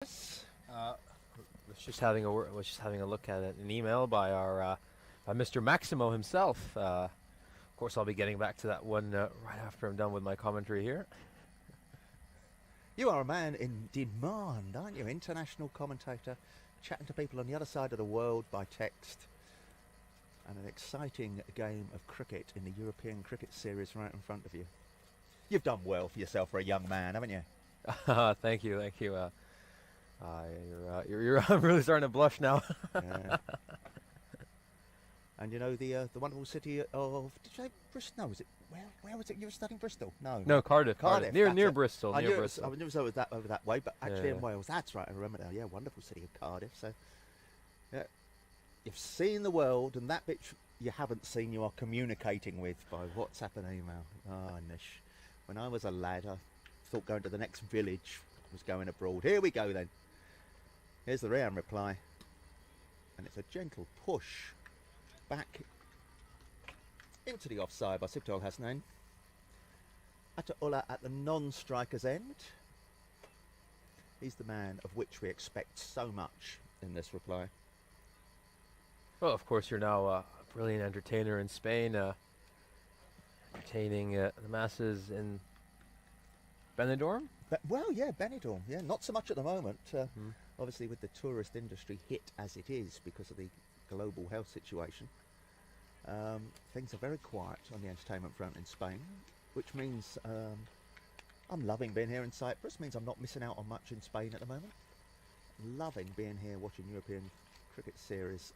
Was just having a look at an email by our by Mr. Maximo himself. Of course, I'll be getting back to that one right after I'm done with my commentary here. You are a man in demand, aren't you? International commentator, chatting to people on the other side of the world by text, and an exciting game of cricket in the European Cricket Series right in front of you. You've done well for yourself for a young man, haven't you? Thank you. I'm really starting to blush now. Yeah. And you know the wonderful city of, did you say Bristol? No, was it where was it? You were studying Bristol? No, Cardiff. Near Bristol. I near Bristol. I knew it was over that way, but actually Yeah. in Wales. That's right. I remember now. Yeah, wonderful city of Cardiff. So, yeah, you've seen the world, and that bit you haven't seen, you are communicating with by WhatsApp and email. Ah, nish. When I was a lad, I thought going to the next village was going abroad. Here we go then. Here's the Riyaan reply, and it's a gentle push back into the offside by Sibtul Hasnain. Ataullah at the non-striker's end. He's the man of which we expect so much in this reply. Well, of course, you're now a brilliant entertainer in Spain, entertaining the masses in Benidorm. Well, yeah, Benidorm. Yeah, not so much at the moment. Obviously, with the tourist industry hit as it is because of the global health situation, things are very quiet on the entertainment front in Spain, which means I'm loving being here in Cyprus. Means I'm not missing out on much in Spain at the moment. Loving being here watching European Cricket Series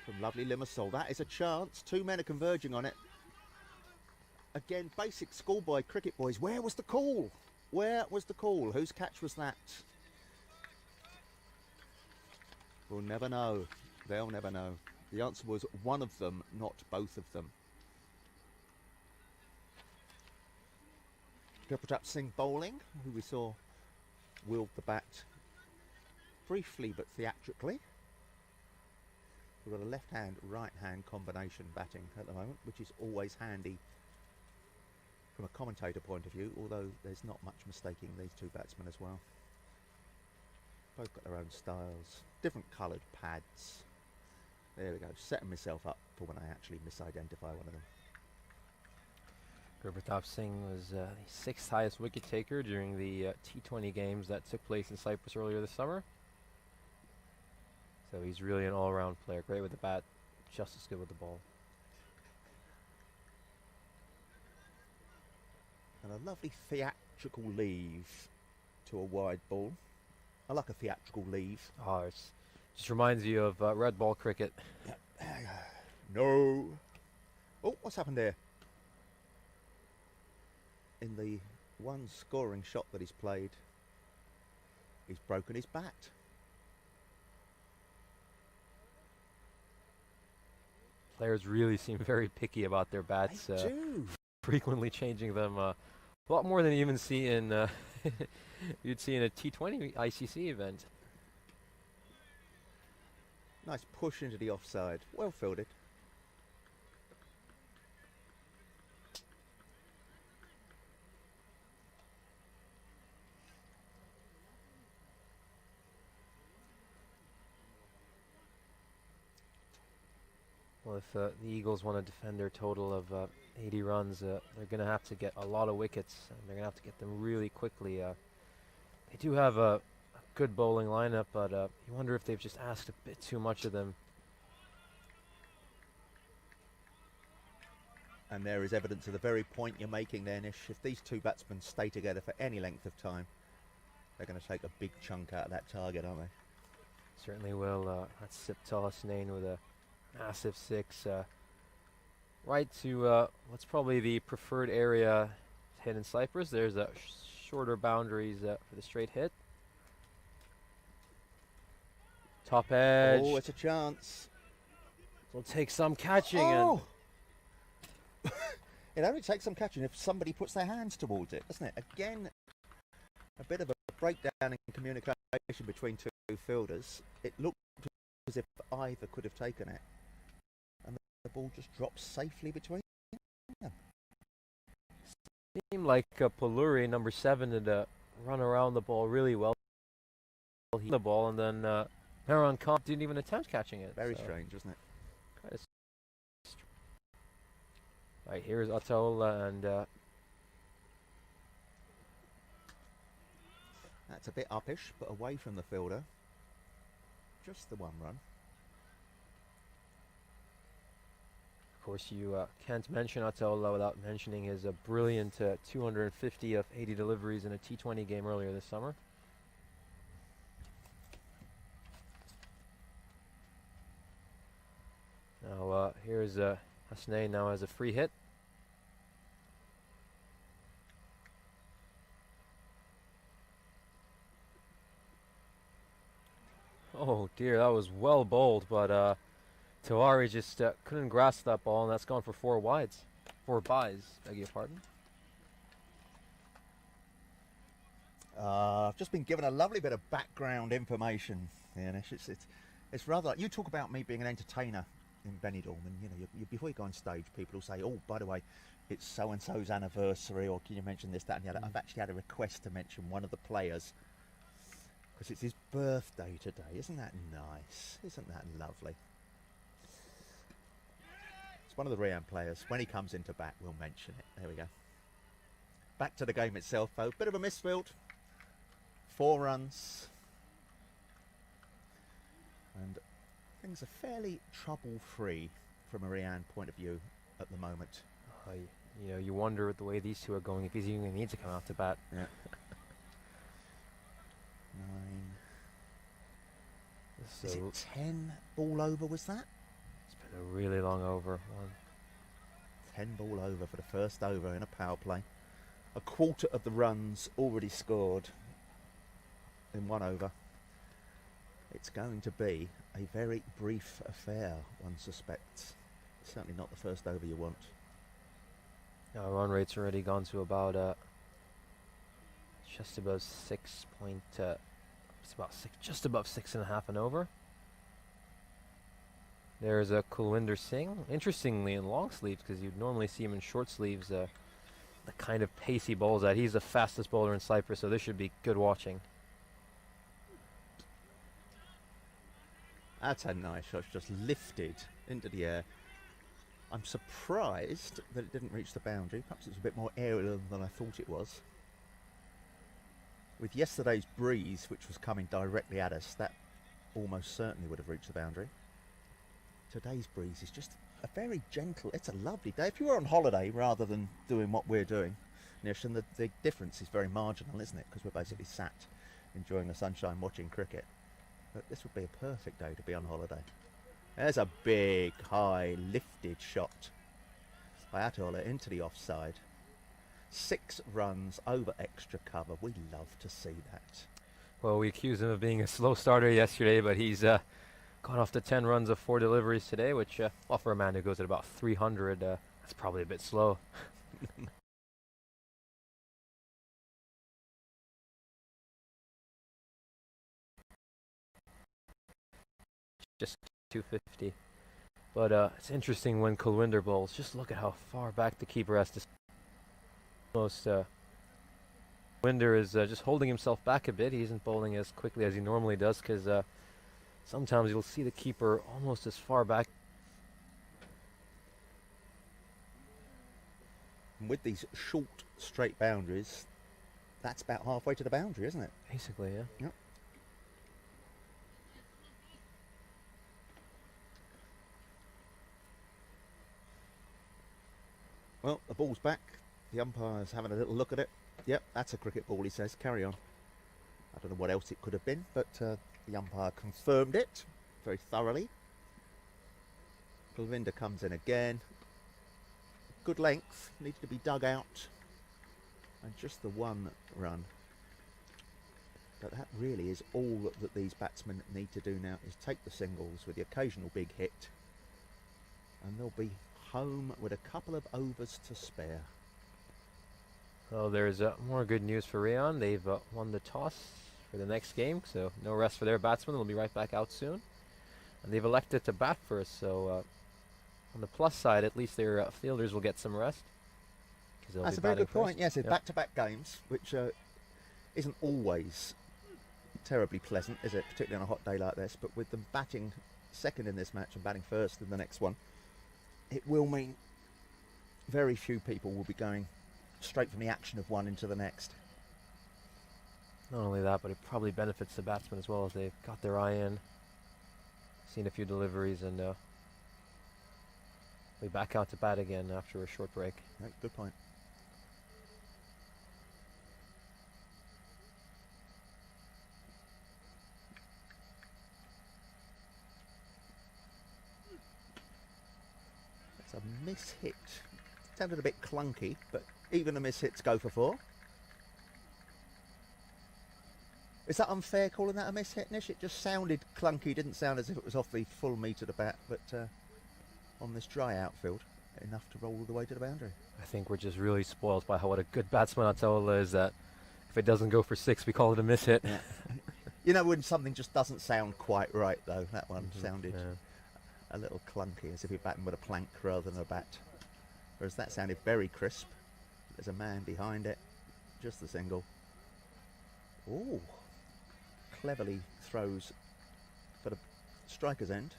from lovely Limassol. That is a chance. Two men are converging on it. Again, basic schoolboy cricket boys. Where was the call? Where was the call? Whose catch was that? We'll never know. They'll never know. The answer was one of them, not both of them. Gurpreet Singh bowling, who we saw wield the bat briefly but theatrically. We've got a left-hand, right-hand combination batting at the moment, which is always handy from a commentator point of view, although there's not much mistaking these two batsmen as well. Both got their own styles, different coloured pads. There we go, setting myself up for when I actually misidentify one of them. Gurpreet Singh was the sixth highest wicket taker during the T20 games that took place in Cyprus earlier this summer. So he's really an all-around player, great with the bat, just as good with the ball. And a lovely theatrical leave to a wide ball. I like a theatrical leave. Oh, it just reminds you of red ball cricket. No. Oh, what's happened here? In the one scoring shot that he's played, he's broken his bat. Players really seem very picky about their bats. They do. Frequently changing them a lot more than you even see in you'd see in a T20 ICC event. Nice push into the offside. Well fielded. Well, if the Eagles want to defend their total of 80 runs, they're going to have to get a lot of wickets, and they're going to have to get them really quickly. They do have a good bowling lineup, but you wonder if they've just asked a bit too much of them. And there is evidence of the very point you're making there, Nish. If these two batsmen stay together for any length of time, they're going to take a big chunk out of that target, aren't they? Certainly will. That's Sibtul Hasnain with a massive six. Right to what's probably the preferred area to hit in Cyprus. There's shorter boundaries for the straight hit. Top edge. Oh, it's a chance. Will take some catching. Oh! It only takes some catching if somebody puts their hands towards it, doesn't it? Again, a bit of a breakdown in communication between two fielders. It looked as if either could have taken it, and the ball just drops safely between them. Seemed like Poluri, number 7, had run around the ball really well. the ball, and then Heron Comp didn't even attempt catching it. Very so strange, wasn't it? Kind of right, here's Atola, and that's a bit uppish, but away from the fielder. Just the one run. of course you can't mention Atola without mentioning his brilliant 250 of 80 deliveries in a T20 game earlier this summer. Now here's Hasnain now has a free hit. Oh dear, that was well bowled, but Tawari just couldn't grasp that ball, and that's gone for 4 wides. 4 byes, beg your pardon. I've just been given a lovely bit of background information. Yeah, it's rather like, you talk about me being an entertainer in Benidorm, and you know, before you go on stage, people will say, "Oh, by the way, it's so and so's anniversary," or "Can you mention this, that, and the other?" I've actually had a request to mention one of the players because it's his birthday today. Isn't that nice? Isn't that lovely? It's one of the Riyaan players. When he comes into bat, we'll mention it. There we go. Back to the game itself, though. Bit of a misfield. 4 runs. And things are fairly trouble-free from a Riyaan point of view at the moment. You know, you wonder with the way these two are going if he's even going to need to come out to bat. Yeah. 9. Is it 10 ball over, was that? It's been a really long over. 10 ball over for the first over in a power play. A quarter of the runs already scored in 1 over. It's going to be a very brief affair, one suspects. Certainly not the first over you want. Now run rate's already gone to about just above 6 point. It's about just above 6.5 and over. There's a Kulwinder Singh. Interestingly, in long sleeves, because you'd normally see him in short sleeves. The kind of pace he bowls at. He's the fastest bowler in Cyprus, so this should be good watching. That's a nice shot, just lifted into the air. I'm surprised that it didn't reach the boundary. Perhaps it's a bit more aerial than I thought it was. With yesterday's breeze, which was coming directly at us, that almost certainly would have reached the boundary. Today's breeze is just a very gentle, it's a lovely day. If you were on holiday rather than doing what we're doing, Nish, and the difference is very marginal, isn't it? Because we're basically sat enjoying the sunshine watching cricket. But this would be a perfect day to be on holiday. There's a big, high, lifted shot by Atola into the offside. 6 runs over extra cover. We love to see that. Well, we accused him of being a slow starter yesterday, but he's got off to 10 runs of 4 deliveries today, which, well, for a man who goes at about 300, that's probably a bit slow. Just 250. But it's interesting when Kulwinder bowls. Just look at how far back the keeper has to. Almost Kulwinder is just holding himself back a bit. He isn't bowling as quickly as he normally does because sometimes you'll see the keeper almost as far back. And with these short, straight boundaries, that's about halfway to the boundary, isn't it? Basically, yeah. Yep. Well, the ball's back. The umpire's having a little look at it. Yep, that's a cricket ball, he says. Carry on. I don't know what else it could have been, but the umpire confirmed it very thoroughly. Kulwinder comes in again. Good length, needed to be dug out. And just the 1 run. But that really is all that these batsmen need to do now, is take the singles with the occasional big hit. And they'll be home with a couple of overs to spare. Well, there's more good news for Riyaan. They've won the toss for the next game, so no rest for their batsmen. They'll be right back out soon. And they've elected to bat first, so on the plus side, at least their fielders will get some rest. That's a very good point. Yes, it's back-to-back games, which isn't always terribly pleasant, is it? Particularly on a hot day like this. But with them batting second in this match and batting first in the next one, it will mean very few people will be going straight from the action of one into the next. Not only that, but it probably benefits the batsmen as well, as they've got their eye in, seen a few deliveries, and we back out to bat again after a short break. Right, good point. That's a miss-hit. Sounded a bit clunky, but even the miss-hits go for 4. Is that unfair calling that a miss-hit, Nish? It just sounded clunky, didn't sound as if it was off the full metre of the bat, but on this dry outfield, enough to roll all the way to the boundary. I think we're just really spoiled by what a good batsman Ataullah is, that if it doesn't go for 6, we call it a miss-hit. Yeah. You know when something just doesn't sound quite right, though? That one sounded a little clunky, as if you're batting with a plank rather than a bat. Whereas that sounded very crisp. There's a man behind it. Just the single. Ooh. Cleverly throws for the striker's end.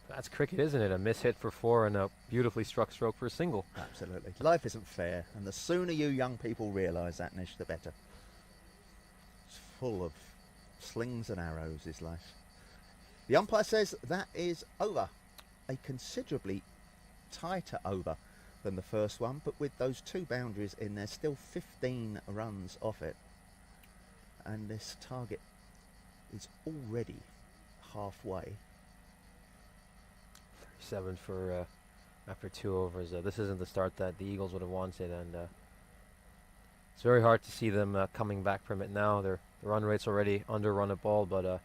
That's cricket, isn't it? A miss-hit for 4 and a beautifully struck stroke for a single. Absolutely. Life isn't fair, and the sooner you young people realise that, Nish, the better. It's full of slings and arrows, is life. The umpire says that is over. A considerably tighter over than the first one, but with those 2 boundaries in there, still 15 runs off it. And this target is already halfway. 7 for after 2 overs. This isn't the start that the Eagles would have wanted, and it's very hard to see them coming back from it now. Their run rate's already under run at ball, but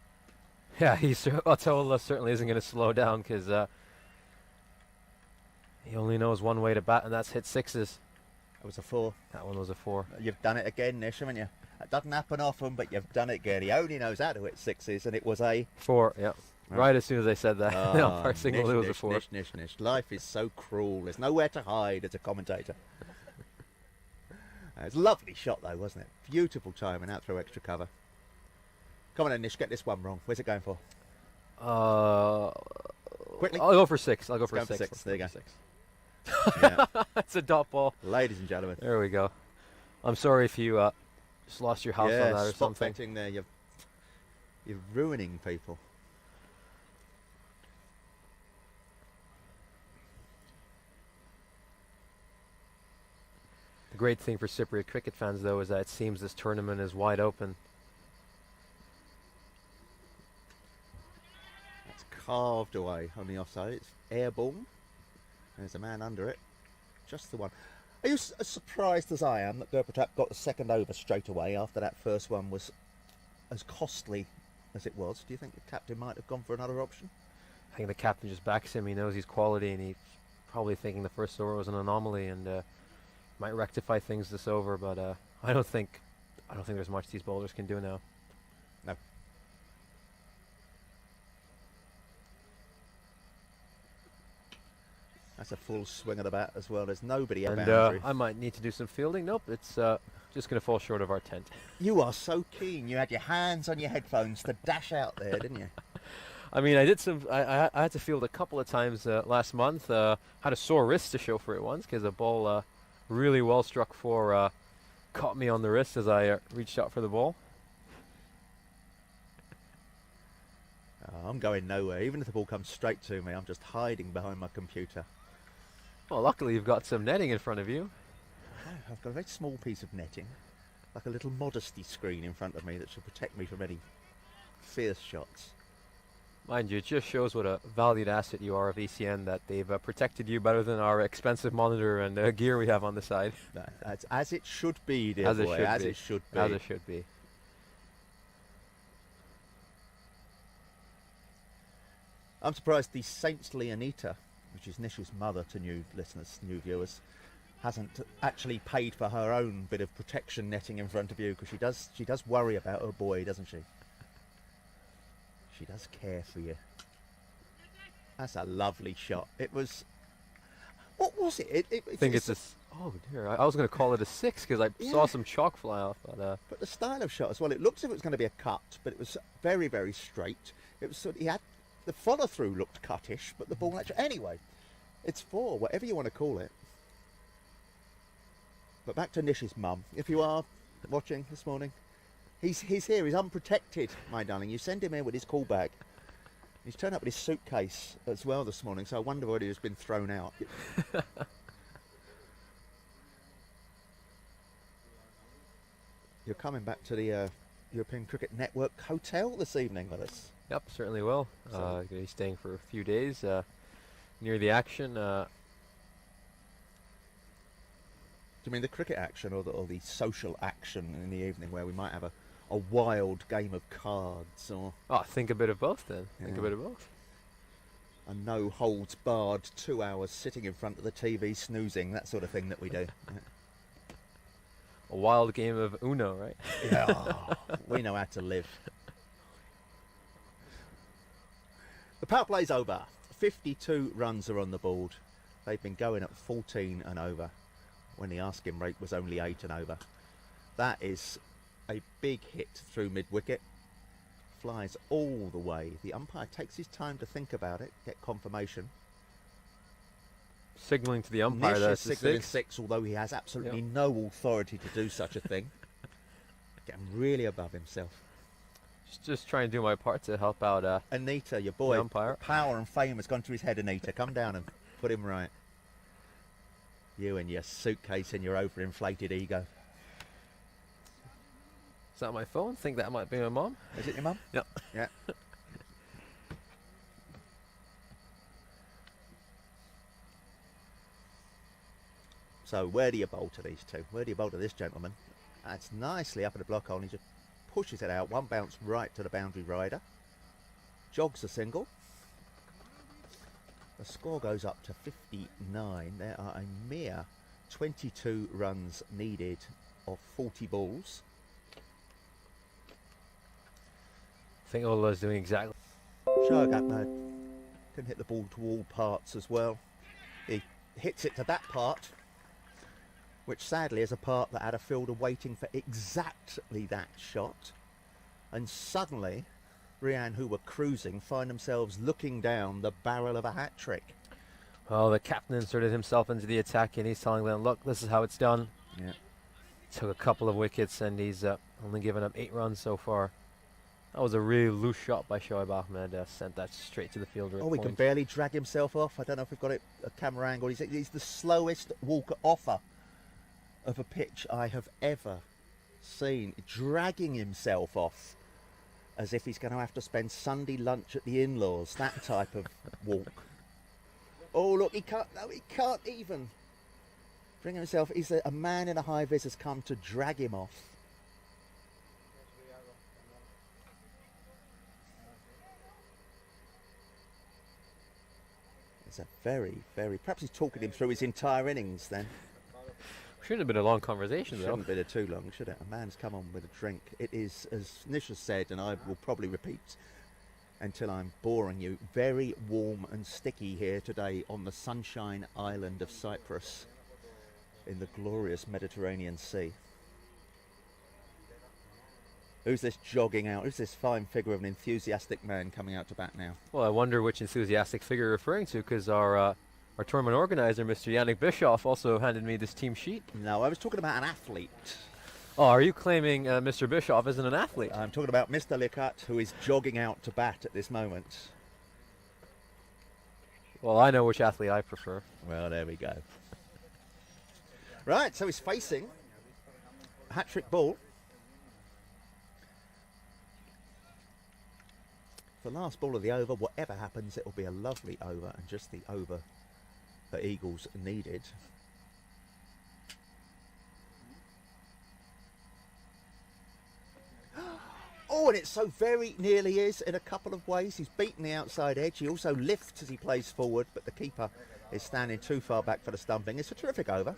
yeah, Ataullah certainly isn't going to slow down, because he only knows one way to bat, and that's hit 6s. That was a 4. That one was a 4. You've done it again, Nish, haven't you? It doesn't happen often, but you've done it again. He only knows how to hit 6s, and it was a 4. Yeah. Right as soon as I said that, the umpire signaled it was a 4. Nish. Life is so cruel. There's nowhere to hide as a commentator. It was a lovely shot, though, wasn't it? Beautiful timing out through extra cover. Come on then, Nish, get this one wrong. Where's it going for? Quickly. I'll go for 6. I'll go for 6. 6. There you go. 6. Yeah. It's a dot ball. Ladies and gentlemen. There we go. I'm sorry if you just lost your house on that or spot something. betting there. You're ruining people. The great thing for Cypriot cricket fans, though, is that it seems this tournament is wide open. That's carved away on the offside. It's airborne. There's a man under it. Just the one. Are you as surprised as I am that Gurpratap got the second over straight away after that first one was as costly as it was? Do you think the captain might have gone for another option? I think the captain just backs him. He knows he's quality, and he's probably thinking the first over was an anomaly and might rectify things this over. But I don't think there's much these bowlers can do now. No. That's a full swing of the bat as well. There's nobody at boundary. I might need to do some fielding. Nope, it's just going to fall short of our tent. You are so keen. You had your hands on your headphones to dash out there, didn't you? I mean, I did some. I had to field a couple of times last month. Had a sore wrist to show for it once, because a ball really well struck for caught me on the wrist as I reached out for the ball. I'm going nowhere. Even if the ball comes straight to me, I'm just hiding behind my computer. Well, luckily you've got some netting in front of you. I've got a very small piece of netting, like a little modesty screen in front of me that should protect me from any fierce shots. Mind you, it just shows what a valued asset you are of ECN, that they've protected you better than our expensive monitor and gear we have on the side. That's as it should be, dear boy. As it should be. As it should be. I'm surprised the saintly Anita, which is Nish's mother to new listeners, new viewers, hasn't actually paid for her own bit of protection netting in front of you, because she does worry about her boy, doesn't she? She does care for you. That's a lovely shot. It was... What was it? I think it's Oh dear, I was going to call it a 6 because I saw some chalk fly off. But the style of shot as well, it looked as if it was going to be a cut, but it was very, very straight. It was sort of, he had the follow through looked cuttish, but the ball actually anyway. It's 4, whatever you want to call it. But back to Nish's mum. If you are watching this morning, he's here. He's unprotected, my darling. You send him in with his call bag. He's turned up with his suitcase as well this morning, so I wonder whether he's been thrown out. You're coming back to the European Cricket Network Hotel this evening with us. Yep, certainly will. Going to be staying for a few days near the action. Do you mean the cricket action or the social action in the evening where we might have a wild game of cards or... Oh, think a bit of both then. Yeah. Think a bit of both. A no-holds-barred 2 hours sitting in front of the TV snoozing, that sort of thing that we do. A wild game of Uno, right? Yeah, we know how to live. The power play's over. 52 runs are on the board. They've been going at 14 and over when the asking rate was only 8 and over. That is a big hit through mid-wicket. Flies all the way. The umpire takes his time to think about it, get confirmation. Signaling to the umpire Nish that's is a signaling 6. 6, although he has absolutely no authority to do such a thing. Getting really above himself. Just trying to do my part to help out Anita, your boy, the umpire. power and fame has gone to his head, Anita. Come down and put him right. You and your suitcase and your overinflated ego. Is that my phone? Think that might be my mom. Is it your mum? Yep. Yeah. So where do you bowl to these two? Where do you bowl to this gentleman? That's nicely up at the block hole and he just pushes it out. One bounce right to the boundary rider. Jogs a single. The score goes up to 59. There are a mere 22 runs needed of 40 balls. I think Ola's doing exactly. Shogun can hit the ball to all parts as well. He hits it to that part, which sadly is a part that had a fielder waiting for exactly that shot. And suddenly, Riyaan, who were cruising, find themselves looking down the barrel of a hat-trick. Well, the captain inserted himself into the attack and he's telling them, look, this is how it's done. Yeah. Took a couple of wickets and he's only given up 8 runs so far. That was a really loose shot by Shoaib Ahmed. Sent that straight to the fielder. Oh, he can barely drag himself off. I don't know if we've got it a camera angle. He's the slowest walker offer of a pitch I have ever seen. Dragging himself off as if he's going to have to spend Sunday lunch at the in-laws. That type of walk. Oh, look, he can't. No, he can't even bring himself. He's a man in a high vis has come to drag him off. It's a very, very... Perhaps he's talking him through his entire innings then. Shouldn't have been a long conversation, though. Shouldn't have been too long, should it? A man's come on with a drink. It is, as Nish has said, and I will probably repeat until I'm boring you, very warm and sticky here today on the Sunshine Island of Cyprus in the glorious Mediterranean Sea. Who's this jogging out? Who's this fine figure of an enthusiastic man coming out to bat now? Well, I wonder which enthusiastic figure you're referring to, because our tournament organizer, Mr. Yannick Bischoff, also handed me this team sheet. No, I was talking about an athlete. Oh, are you claiming Mr. Bischoff isn't an athlete? I'm talking about Mr. LIKE, who is jogging out to bat at this moment. Well, I know which athlete I prefer. Well, there we go. Right, so he's facing a hat-trick ball. The last ball of the over, whatever happens, it'll be a lovely over, and just the over that Eagles needed. Oh, and it so very nearly is in a couple of ways. He's beaten the outside edge. He also lifts as he plays forward, but the keeper is standing too far back for the stumping. It's a terrific over.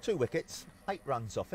2 wickets, 8 runs off it.